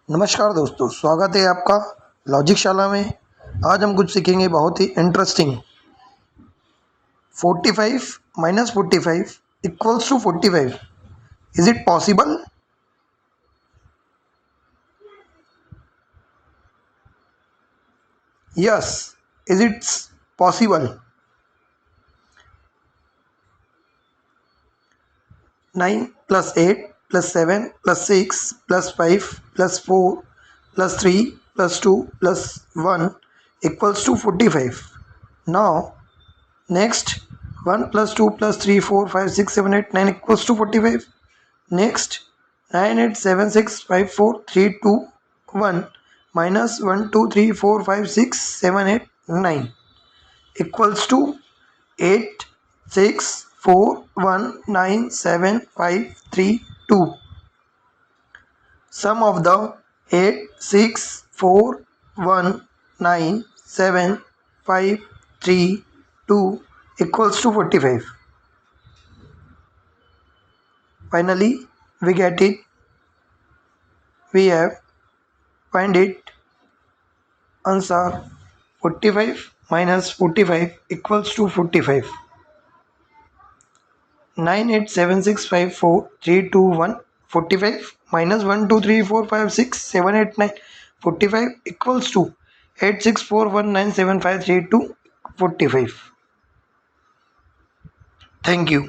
नमस्कार दोस्तों, स्वागत है आपका लॉजिक शाला में। आज हम कुछ सीखेंगे बहुत ही interesting. 45 minus 45 equals to 45। Is it possible? Yes, is it's possible. 9 plus 8 plus 7 plus 6 plus 5 plus 4 plus 3 plus 2 plus 1 equals to 45. Now next, 1 plus 2 plus 3 4 5 6 7 8 9 equals to 45. Next, 9 8 7 6 5 4 3 2 1 minus 1 2 3 4 5 6 7 8 9 equals to 8 6 4 1 9 7 5 3 2. Sum of the 8 6 4 1 9 7 5 3 2 equals to 45. Finally, we get it. We have find it. Answer: 45 minus 45 equals to 45. 9 8 7 6 5 4 3 2 1 45 minus 1 2 3 4 5 6 7 8 9 45 equals to 8 6 4 1 9 7 5 3 2 45. Thank you.